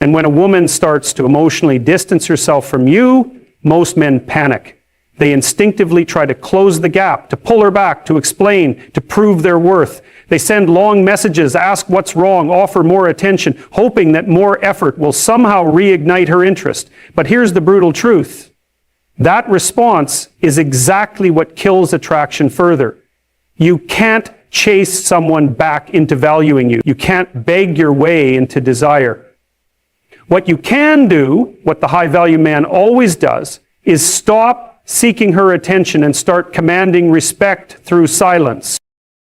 And when a woman starts to emotionally distance herself from you, most men panic. They instinctively try to close the gap, to pull her back, to explain, to prove their worth. They send long messages, ask what's wrong, offer more attention, hoping that more effort will somehow reignite her interest. But here's the brutal truth. That response is exactly what kills attraction further. You can't chase someone back into valuing you. You can't beg your way into desire. What you can do, what the high-value man always does, is stop seeking her attention and start commanding respect through silence.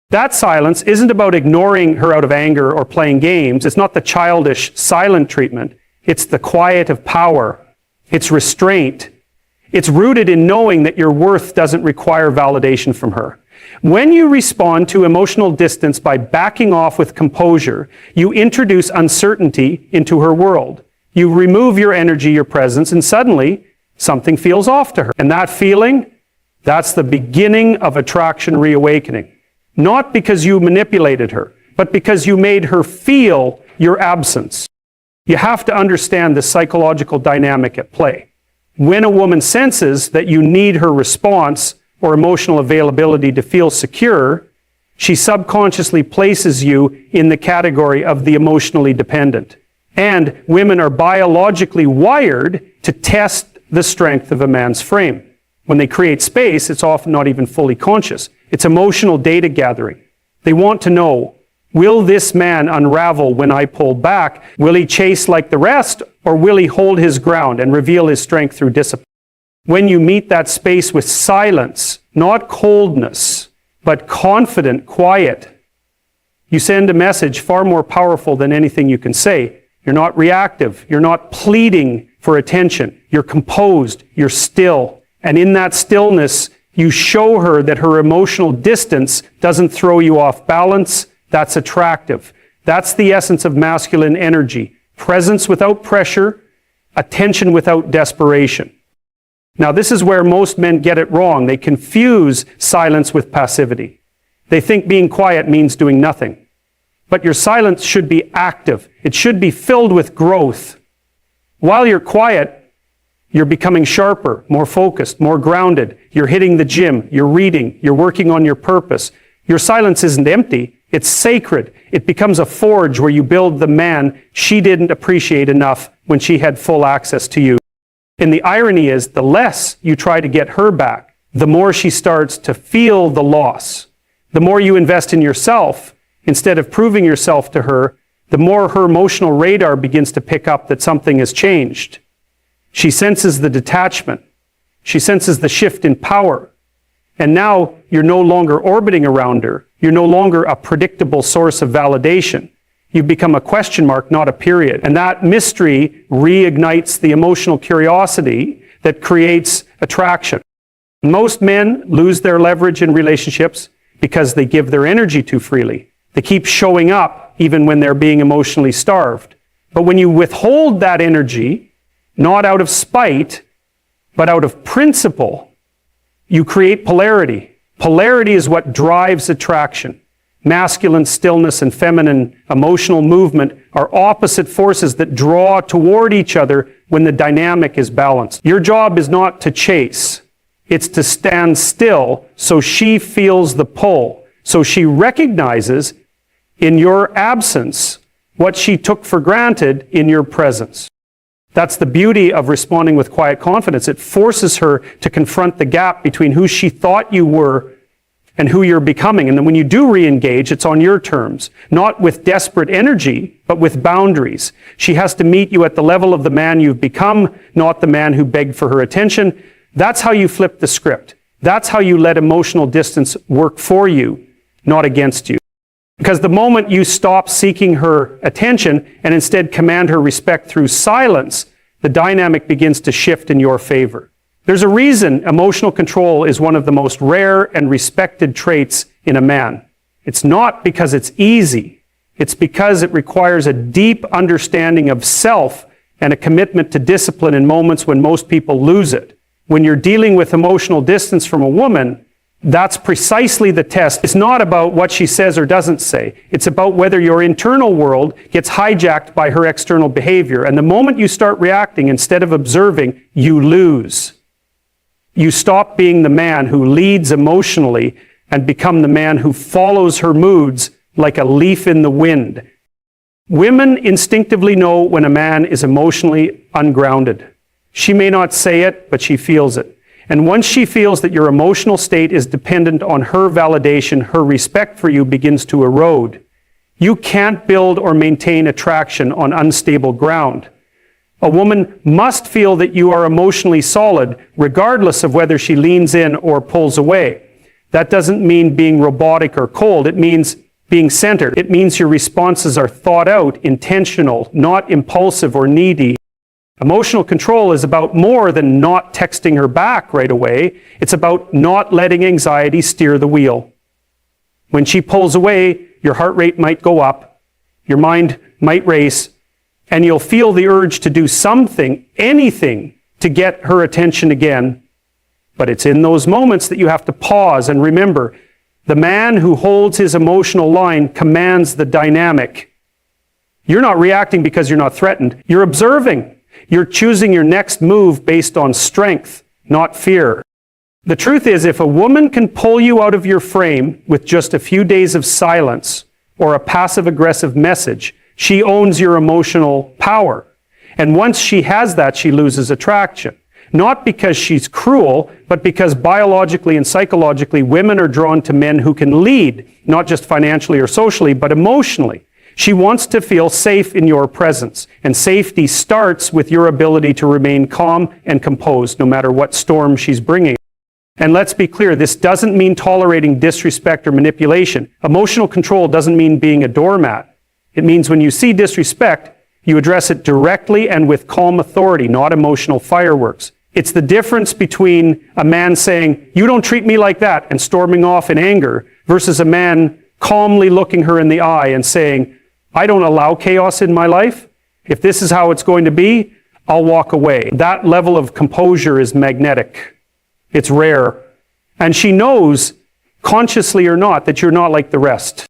That silence isn't about ignoring her out of anger or playing games. It's not the childish, silent treatment. It's the quiet of power. It's restraint. It's rooted in knowing that your worth doesn't require validation from her. When you respond to emotional distance by backing off with composure, you introduce uncertainty into her world. You remove your energy, your presence, and suddenly something feels off to her. And that feeling, that's the beginning of attraction reawakening. Not because you manipulated her, but because you made her feel your absence. You have to understand the psychological dynamic at play. When a woman senses that you need her response or emotional availability to feel secure, she subconsciously places you in the category of the emotionally dependent. And women are biologically wired to test the strength of a man's frame. When they create space, it's often not even fully conscious. It's emotional data gathering. They want to know, will this man unravel when I pull back? Will he chase like the rest, or will he hold his ground and reveal his strength through discipline? When you meet that space with silence, not coldness, but confident quiet, you send a message far more powerful than anything you can say. You're not reactive. You're not pleading for attention. You're composed. You're still. And in that stillness, you show her that her emotional distance doesn't throw you off balance. That's attractive. That's the essence of masculine energy. Presence without pressure, attention without desperation. Now, this is where most men get it wrong. They confuse silence with passivity. They think being quiet means doing nothing. But your silence should be active. It should be filled with growth. While you're quiet, you're becoming sharper, more focused, more grounded. You're hitting the gym. You're reading. You're working on your purpose. Your silence isn't empty. It's sacred. It becomes a forge where you build the man she didn't appreciate enough when she had full access to you. And the irony is, the less you try to get her back, the more she starts to feel the loss. The more you invest in yourself, instead of proving yourself to her, the more her emotional radar begins to pick up that something has changed. She senses the detachment. She senses the shift in power. And now you're no longer orbiting around her. You're no longer a predictable source of validation. You become a question mark, not a period. And that mystery reignites the emotional curiosity that creates attraction. Most men lose their leverage in relationships because they give their energy too freely. They keep showing up even when they're being emotionally starved. But when you withhold that energy, not out of spite, but out of principle, you create polarity. Polarity is what drives attraction. Masculine stillness and feminine emotional movement are opposite forces that draw toward each other when the dynamic is balanced. Your job is not to chase. It's to stand still so she feels the pull, so she recognizes in your absence what she took for granted in your presence. That's the beauty of responding with quiet confidence. It forces her to confront the gap between who she thought you were and who you're becoming. And then when you do re-engage, it's on your terms, not with desperate energy, but with boundaries. She has to meet you at the level of the man you've become, not the man who begged for her attention. That's how you flip the script. That's how you let emotional distance work for you, not against you. Because the moment you stop seeking her attention and instead command her respect through silence, the dynamic begins to shift in your favor. There's a reason emotional control is one of the most rare and respected traits in a man. It's not because it's easy. It's because it requires a deep understanding of self and a commitment to discipline in moments when most people lose it. When you're dealing with emotional distance from a woman, That's precisely the test. It's not about what she says or doesn't say. It's about whether your internal world gets hijacked by her external behavior. And the moment you start reacting instead of observing, you lose. You stop being the man who leads emotionally and become the man who follows her moods like a leaf in the wind. Women instinctively know when a man is emotionally ungrounded. She may not say it, but she feels it. And once she feels that your emotional state is dependent on her validation, her respect for you begins to erode. You can't build or maintain attraction on unstable ground. A woman must feel that you are emotionally solid, regardless of whether she leans in or pulls away. That doesn't mean being robotic or cold. It means being centered. It means your responses are thought out, intentional, not impulsive or needy. Emotional control is about more than not texting her back right away. It's about not letting anxiety steer the wheel. When she pulls away, your heart rate might go up, your mind might race, and you'll feel the urge to do something, anything, to get her attention again. But it's in those moments that you have to pause and remember, the man who holds his emotional line commands the dynamic. You're not reacting because you're not threatened. You're observing. You're choosing your next move based on strength, not fear. The truth is, if a woman can pull you out of your frame with just a few days of silence or a passive-aggressive message, she owns your emotional power. And once she has that, she loses attraction. Not because she's cruel, but because biologically and psychologically, women are drawn to men who can lead, not just financially or socially, but emotionally. She wants to feel safe in your presence, and safety starts with your ability to remain calm and composed, no matter what storm she's bringing. And let's be clear, this doesn't mean tolerating disrespect or manipulation. Emotional control doesn't mean being a doormat. It means when you see disrespect, you address it directly and with calm authority, not emotional fireworks. It's the difference between a man saying, "You don't treat me like that," and storming off in anger, versus a man calmly looking her in the eye and saying, "I don't allow chaos in my life. If this is how it's going to be, I'll walk away." That level of composure is magnetic. It's rare. And she knows, consciously or not, that you're not like the rest.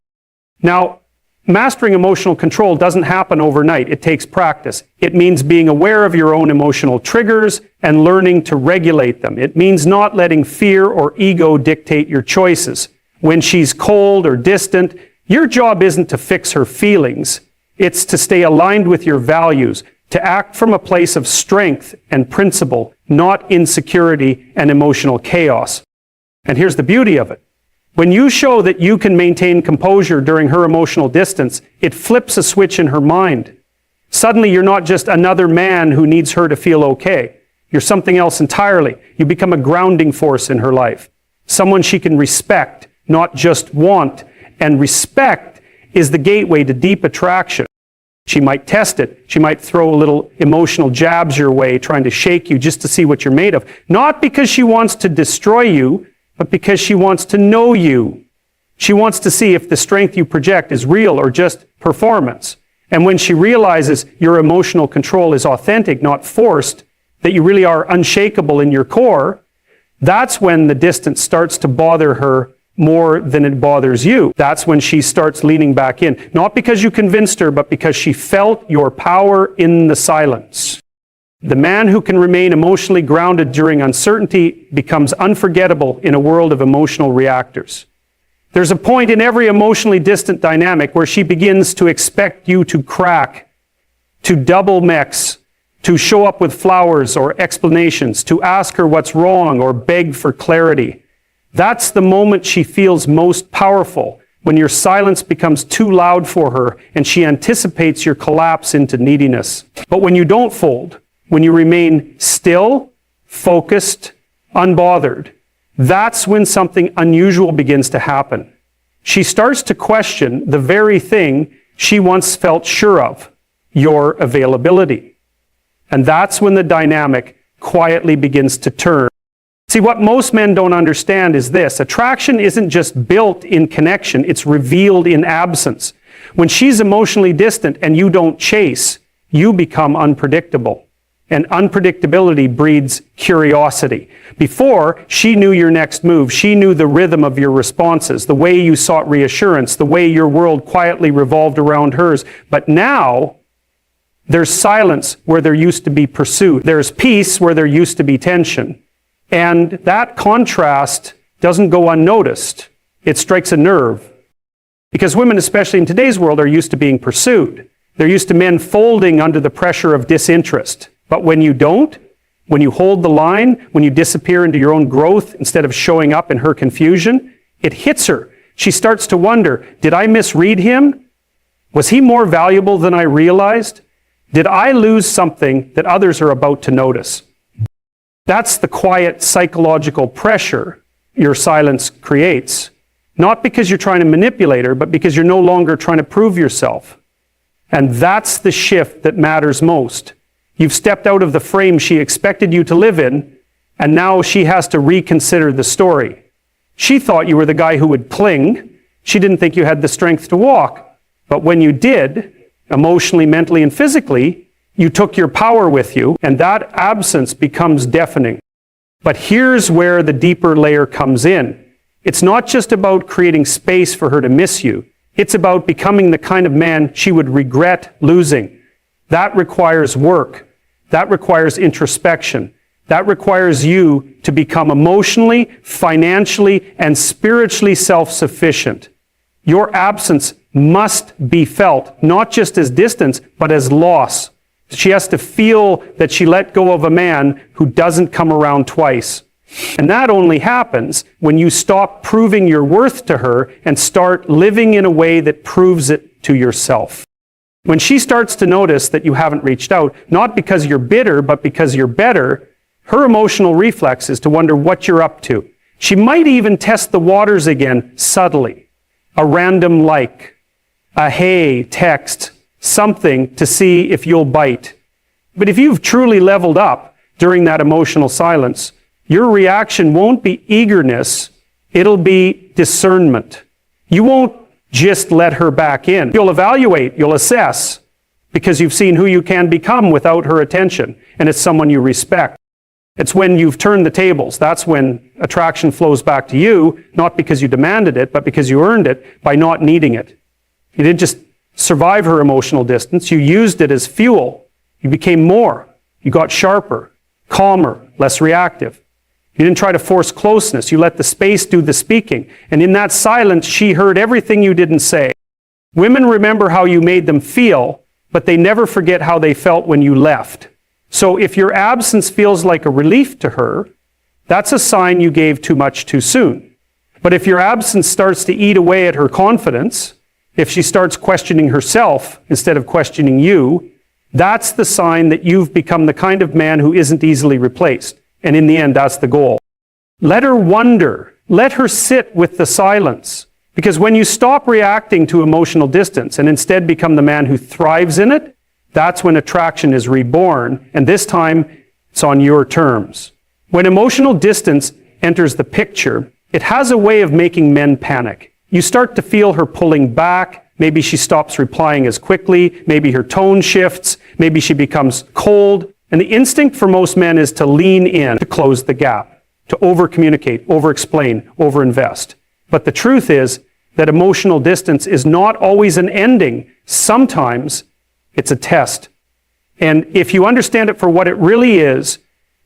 Now, mastering emotional control doesn't happen overnight. It takes practice. It means being aware of your own emotional triggers and learning to regulate them. It means not letting fear or ego dictate your choices. When she's cold or distant, your job isn't to fix her feelings. It's to stay aligned with your values, to act from a place of strength and principle, not insecurity and emotional chaos. And here's the beauty of it. When you show that you can maintain composure during her emotional distance, it flips a switch in her mind. Suddenly you're not just another man who needs her to feel okay. You're something else entirely. You become a grounding force in her life. Someone she can respect, not just want. And respect is the gateway to deep attraction. She might test it. She might throw a little emotional jabs your way, trying to shake you just to see what you're made of. Not because she wants to destroy you, but because she wants to know you. She wants to see if the strength you project is real or just performance. And when she realizes your emotional control is authentic, not forced, that you really are unshakable in your core, that's when the distance starts to bother her more than it bothers you. That's when she starts leaning back in. Not because you convinced her, but because she felt your power in the silence. The man who can remain emotionally grounded during uncertainty becomes unforgettable in a world of emotional reactors. There's a point in every emotionally distant dynamic where she begins to expect you to crack, to double mix, to show up with flowers or explanations, to ask her what's wrong or beg for clarity. That's the moment she feels most powerful, when your silence becomes too loud for her and she anticipates your collapse into neediness. But when you don't fold, when you remain still, focused, unbothered, that's when something unusual begins to happen. She starts to question the very thing she once felt sure of, your availability. And that's when the dynamic quietly begins to turn. See, what most men don't understand is this: attraction isn't just built in connection, it's revealed in absence. When she's emotionally distant and you don't chase, you become unpredictable. and unpredictability breeds curiosity. Before, she knew your next move. She knew the rhythm of your responses, the way you sought reassurance, the way your world quietly revolved around hers. But now, there's silence where there used to be pursuit. There's peace where there used to be tension. And that contrast doesn't go unnoticed. It strikes a nerve. Because women, especially in today's world, are used to being pursued. They're used to men folding under the pressure of disinterest. But when you don't, when you hold the line, when you disappear into your own growth instead of showing up in her confusion, it hits her. She starts to wonder, did I misread him? Was he more valuable than I realized? Did I lose something that others are about to notice? That's the quiet psychological pressure your silence creates. Not because you're trying to manipulate her, but because you're no longer trying to prove yourself. And that's the shift that matters most. You've stepped out of the frame she expected you to live in, and now she has to reconsider the story. She thought you were the guy who would cling. She didn't think you had the strength to walk. But when you did, emotionally, mentally, and physically, you took your power with you, and that absence becomes deafening. But here's where the deeper layer comes in. It's not just about creating space for her to miss you. It's about becoming the kind of man she would regret losing. That requires work. That requires introspection. That requires you to become emotionally, financially, and spiritually self-sufficient. Your absence must be felt, not just as distance, but as loss. She has to feel that she let go of a man who doesn't come around twice. And that only happens when you stop proving your worth to her and start living in a way that proves it to yourself. When she starts to notice that you haven't reached out, not because you're bitter, but because you're better, her emotional reflex is to wonder what you're up to. She might even test the waters again subtly. A random like, a hey text, something to see if you'll bite. But if you've truly leveled up during that emotional silence, your reaction won't be eagerness, it'll be discernment. You won't just let her back in. You'll evaluate, you'll assess, because you've seen who you can become without her attention, and it's someone you respect. It's when you've turned the tables. That's when attraction flows back to you, not because you demanded it, but because you earned it by not needing it. You didn't just survive her emotional distance, you used it as fuel. You became more. You got sharper, calmer, less reactive. You didn't try to force closeness. You let the space do the speaking. And in that silence, she heard everything you didn't say. Women remember how you made them feel, but they never forget how they felt when you left. So if your absence feels like a relief to her, that's a sign you gave too much too soon. But if your absence starts to eat away at her confidence, if she starts questioning herself instead of questioning you, that's the sign that you've become the kind of man who isn't easily replaced. And in the end, that's the goal. Let her wonder. Let her sit with the silence. Because when you stop reacting to emotional distance and instead become the man who thrives in it, that's when attraction is reborn. And this time, it's on your terms. When emotional distance enters the picture, it has a way of making men panic. You start to feel her pulling back. Maybe she stops replying as quickly. Maybe her tone shifts. Maybe she becomes cold. And the instinct for most men is to lean in, to close the gap, to over-communicate, over-explain, over-invest. But the truth is that emotional distance is not always an ending. Sometimes it's a test. And if you understand it for what it really is,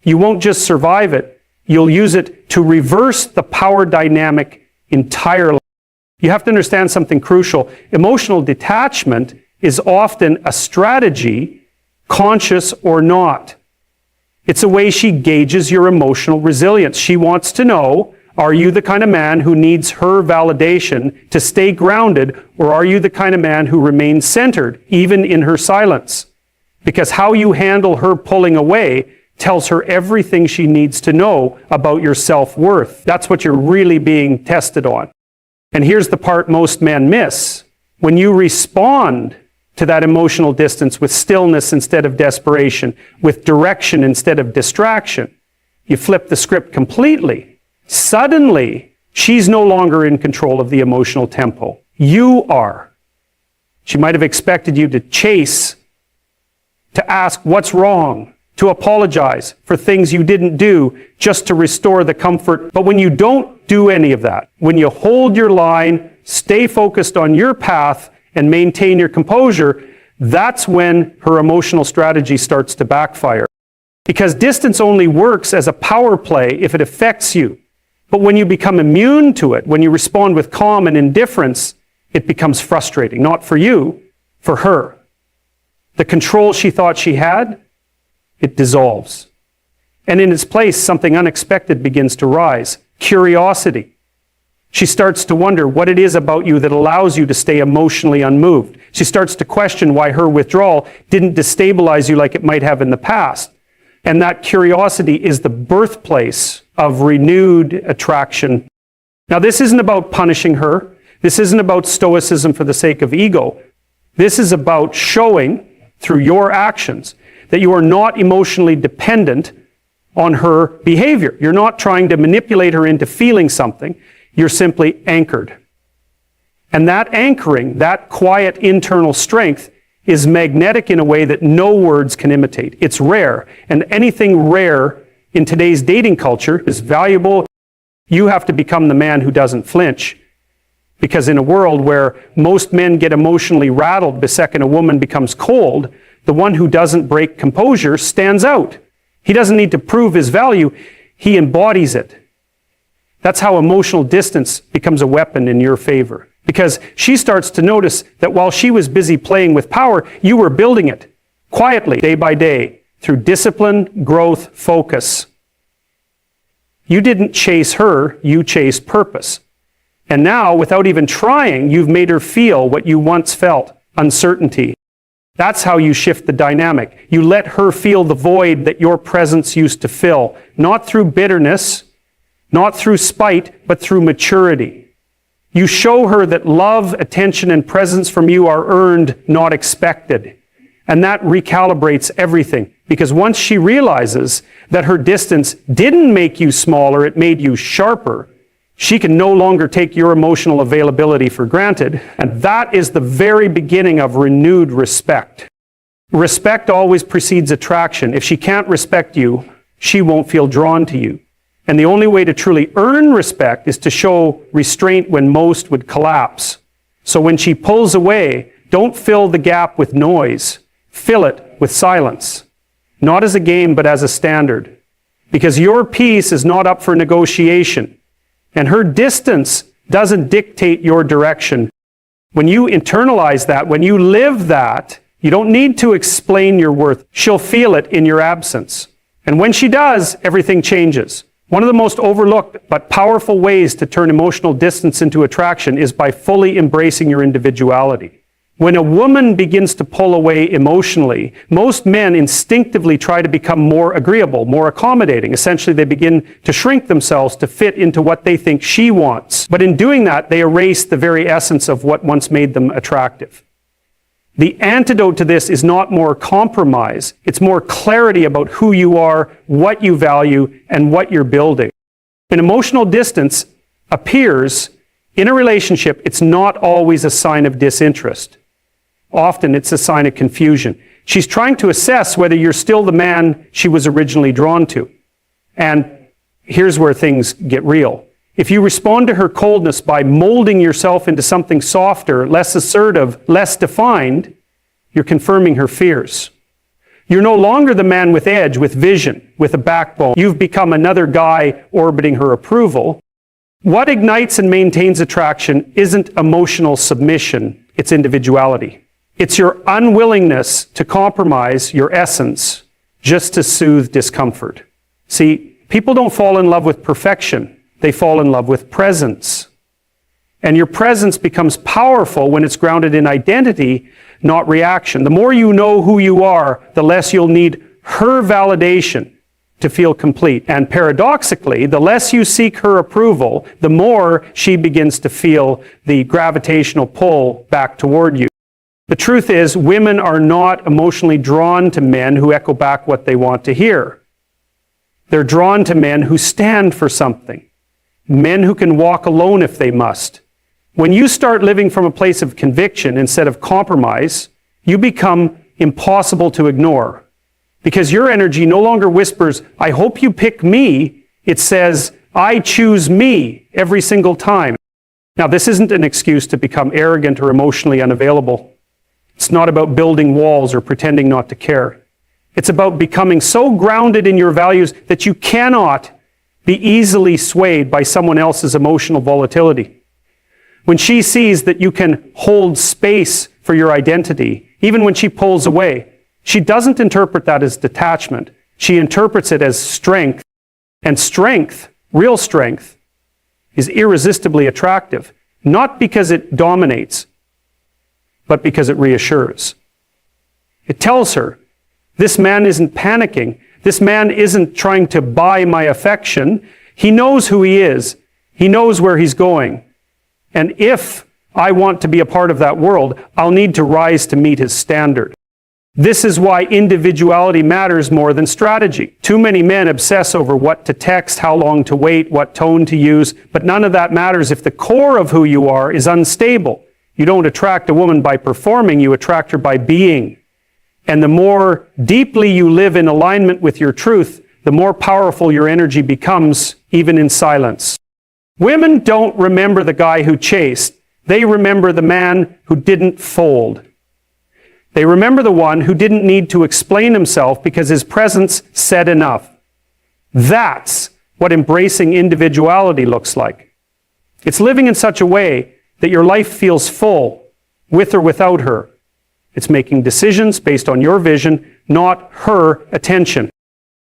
you won't just survive it, you'll use it to reverse the power dynamic entirely. You have to understand something crucial. Emotional detachment is often a strategy, conscious or not. It's a way she gauges your emotional resilience. She wants to know, are you the kind of man who needs her validation to stay grounded, or are you the kind of man who remains centered, even in her silence? Because how you handle her pulling away tells her everything she needs to know about your self-worth. That's what you're really being tested on. And here's the part most men miss. When you respond to that emotional distance with stillness instead of desperation, with direction instead of distraction, you flip the script completely. Suddenly, she's no longer in control of the emotional tempo. You are. She might have expected you to chase, to ask what's wrong, to apologize for things you didn't do just to restore the comfort. But when you don't do any of that, when you hold your line, stay focused on your path, and maintain your composure, that's when her emotional strategy starts to backfire. Because distance only works as a power play if it affects you. But when you become immune to it, when you respond with calm and indifference, it becomes frustrating. Not for you, for her. The control she thought she had, it dissolves. And in its place, something unexpected begins to rise. Curiosity. She starts to wonder what it is about you that allows you to stay emotionally unmoved. She starts to question why her withdrawal didn't destabilize you like it might have in the past. And that curiosity is the birthplace of renewed attraction. Now, this isn't about punishing her. This isn't about stoicism for the sake of ego. This is about showing through your actions that you are not emotionally dependent on her behavior. You're not trying to manipulate her into feeling something. You're simply anchored. And that anchoring, that quiet internal strength, is magnetic in a way that no words can imitate. It's rare. And anything rare in today's dating culture is valuable. You have to become the man who doesn't flinch. Because in a world where most men get emotionally rattled the second a woman becomes cold, the one who doesn't break composure stands out. He doesn't need to prove his value. He embodies it. That's how emotional distance becomes a weapon in your favor. Because she starts to notice that while she was busy playing with power, you were building it quietly, day by day, through discipline, growth, focus. You didn't chase her, you chased purpose. And now, without even trying, you've made her feel what you once felt, uncertainty. That's how you shift the dynamic. You let her feel the void that your presence used to fill, not through bitterness, not through spite, but through maturity. You show her that love, attention, and presence from you are earned, not expected. And that recalibrates everything. Because once she realizes that her distance didn't make you smaller, it made you sharper, she can no longer take your emotional availability for granted. And that is the very beginning of renewed respect. Respect always precedes attraction. If she can't respect you, she won't feel drawn to you. And the only way to truly earn respect is to show restraint when most would collapse. So when she pulls away, don't fill the gap with noise. Fill it with silence. Not as a game, but as a standard. Because your peace is not up for negotiation. And her distance doesn't dictate your direction. When you internalize that, when you live that, you don't need to explain your worth. She'll feel it in your absence. And when she does, everything changes. One of the most overlooked but powerful ways to turn emotional distance into attraction is by fully embracing your individuality. When a woman begins to pull away emotionally, most men instinctively try to become more agreeable, more accommodating. Essentially, they begin to shrink themselves to fit into what they think she wants. But in doing that, they erase the very essence of what once made them attractive. The antidote to this is not more compromise. It's more clarity about who you are, what you value, and what you're building. When emotional distance appears in a relationship, it's not always a sign of disinterest. Often it's a sign of confusion. She's trying to assess whether you're still the man she was originally drawn to. And here's where things get real. If you respond to her coldness by molding yourself into something softer, less assertive, less defined, you're confirming her fears. You're no longer the man with edge, with vision, with a backbone. You've become another guy orbiting her approval. What ignites and maintains attraction isn't emotional submission, it's individuality. It's your unwillingness to compromise your essence just to soothe discomfort. See, people don't fall in love with perfection. They fall in love with presence. And your presence becomes powerful when it's grounded in identity, not reaction. The more you know who you are, the less you'll need her validation to feel complete. And paradoxically, the less you seek her approval, the more she begins to feel the gravitational pull back toward you. The truth is, women are not emotionally drawn to men who echo back what they want to hear. They're drawn to men who stand for something. Men who can walk alone if they must. When you start living from a place of conviction instead of compromise, you become impossible to ignore. Because your energy no longer whispers, I hope you pick me. It says, I choose me every single time. Now, this isn't an excuse to become arrogant or emotionally unavailable. It's not about building walls or pretending not to care. It's about becoming so grounded in your values that you cannot be easily swayed by someone else's emotional volatility. When she sees that you can hold space for your identity, even when she pulls away, she doesn't interpret that as detachment. She interprets it as strength. And strength, real strength, is irresistibly attractive, not because it dominates, but because it reassures. It tells her, this man isn't panicking. This man isn't trying to buy my affection. He knows who he is. He knows where he's going. And if I want to be a part of that world, I'll need to rise to meet his standard. This is why individuality matters more than strategy. Too many men obsess over what to text, how long to wait, what tone to use, but none of that matters if the core of who you are is unstable. You don't attract a woman by performing, you attract her by being. And the more deeply you live in alignment with your truth, the more powerful your energy becomes, even in silence. Women don't remember the guy who chased. They remember the man who didn't fold. They remember the one who didn't need to explain himself because his presence said enough. That's what embracing individuality looks like. It's living in such a way that your life feels full, with or without her. It's making decisions based on your vision, not her attention.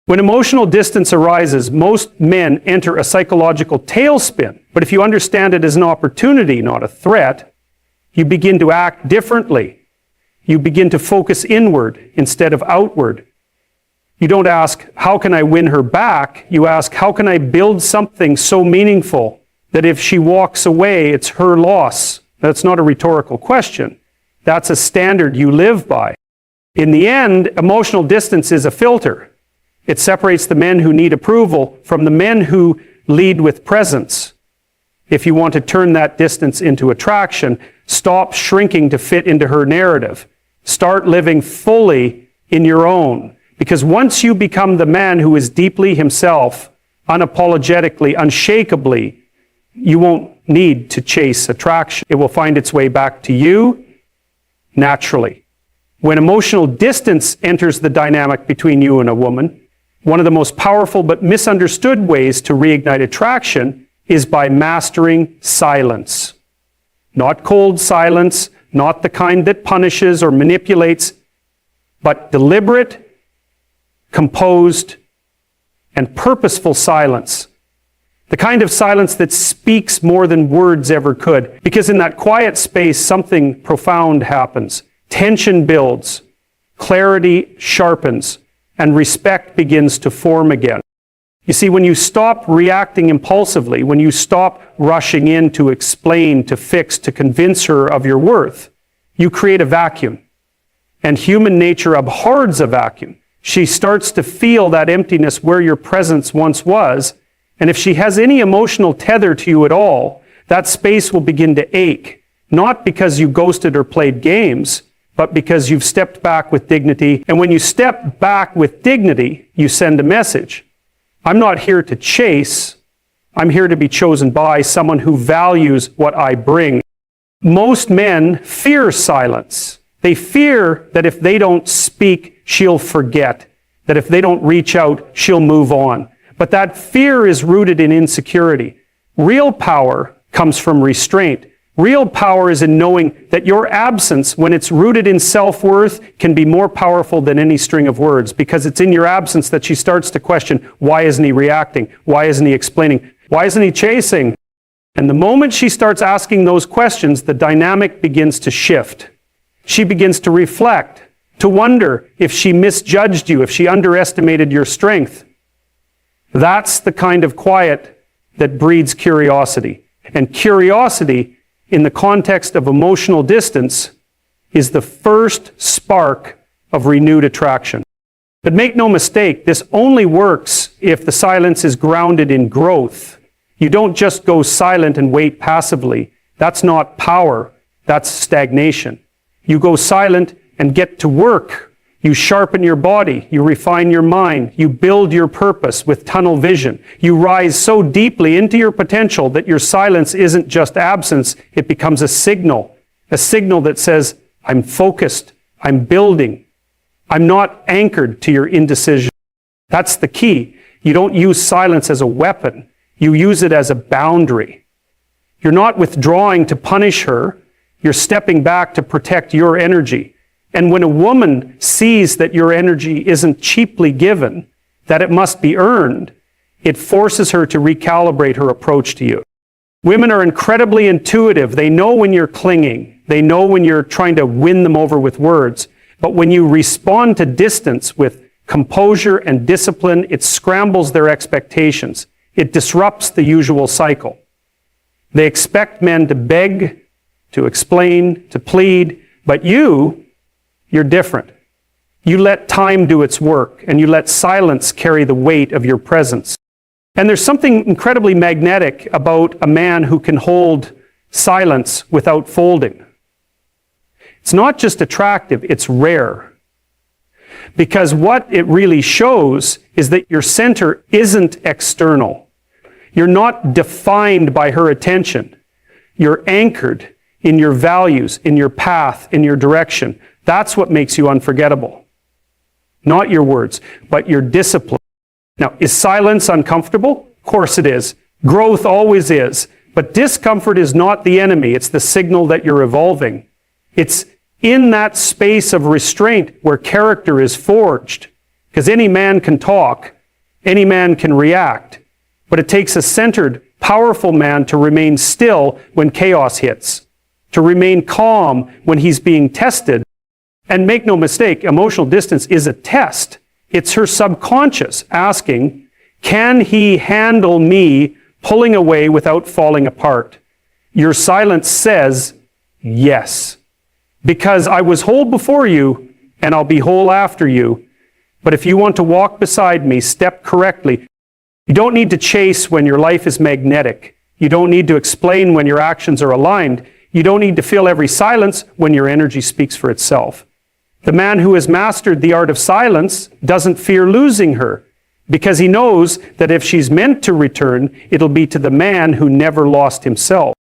When emotional distance arises, most men enter a psychological tailspin. But if you understand it as an opportunity, not a threat, you begin to act differently. You begin to focus inward instead of outward. You don't ask, how can I win her back? You ask, how can I build something so meaningful that if she walks away, it's her loss? That's not a rhetorical question. That's a standard you live by. In the end, emotional distance is a filter. It separates the men who need approval from the men who lead with presence. If you want to turn that distance into attraction, stop shrinking to fit into her narrative. Start living fully in your own. Because once you become the man who is deeply himself, unapologetically, unshakably, you won't need to chase attraction. It will find its way back to you naturally. When emotional distance enters the dynamic between you and a woman, one of the most powerful but misunderstood ways to reignite attraction is by mastering silence. Not cold silence, not the kind that punishes or manipulates, but deliberate, composed, and purposeful silence. The kind of silence that speaks more than words ever could. Because in that quiet space, something profound happens. Tension builds, clarity sharpens, and respect begins to form again. You see, when you stop reacting impulsively, when you stop rushing in to explain, to fix, to convince her of your worth, you create a vacuum. And human nature abhors a vacuum. She starts to feel that emptiness where your presence once was, and if she has any emotional tether to you at all, that space will begin to ache, not because you ghosted or played games, but because you've stepped back with dignity. And when you step back with dignity, you send a message. I'm not here to chase. I'm here to be chosen by someone who values what I bring. Most men fear silence. They fear that if they don't speak, she'll forget. That if they don't reach out, she'll move on. But that fear is rooted in insecurity. Real power comes from restraint. Real power is in knowing that your absence, when it's rooted in self-worth, can be more powerful than any string of words, because it's in your absence that she starts to question, why isn't he reacting? Why isn't he explaining? Why isn't he chasing? And the moment she starts asking those questions, the dynamic begins to shift. She begins to reflect, to wonder if she misjudged you, if she underestimated your strength. That's the kind of quiet that breeds curiosity. And curiosity, in the context of emotional distance, is the first spark of renewed attraction. But make no mistake, this only works if the silence is grounded in growth. You don't just go silent and wait passively. That's not power. That's stagnation. You go silent and get to work. You sharpen your body, you refine your mind, you build your purpose with tunnel vision. You rise so deeply into your potential that your silence isn't just absence, it becomes a signal that says, I'm focused, I'm building, I'm not anchored to your indecision. That's the key. You don't use silence as a weapon, you use it as a boundary. You're not withdrawing to punish her, you're stepping back to protect your energy. And when a woman sees that your energy isn't cheaply given, that it must be earned, it forces her to recalibrate her approach to you. Women are incredibly intuitive. They know when you're clinging. They know when you're trying to win them over with words. But when you respond to distance with composure and discipline, it scrambles their expectations. It disrupts the usual cycle. They expect men to beg, to explain, to plead, but you're different. You let time do its work, and you let silence carry the weight of your presence. And there's something incredibly magnetic about a man who can hold silence without folding. It's not just attractive, it's rare. Because what it really shows is that your center isn't external. You're not defined by her attention. You're anchored in your values, in your path, in your direction. That's what makes you unforgettable. Not your words, but your discipline. Now, is silence uncomfortable? Of course it is. Growth always is. But discomfort is not the enemy. It's the signal that you're evolving. It's in that space of restraint where character is forged. Because any man can talk, any man can react. But it takes a centered, powerful man to remain still when chaos hits, to remain calm when he's being tested. And make no mistake, emotional distance is a test. It's her subconscious asking, can he handle me pulling away without falling apart? Your silence says, yes. Because I was whole before you, and I'll be whole after you. But if you want to walk beside me, step correctly. You don't need to chase when your life is magnetic. You don't need to explain when your actions are aligned. You don't need to fill every silence when your energy speaks for itself. The man who has mastered the art of silence doesn't fear losing her, because he knows that if she's meant to return, it'll be to the man who never lost himself.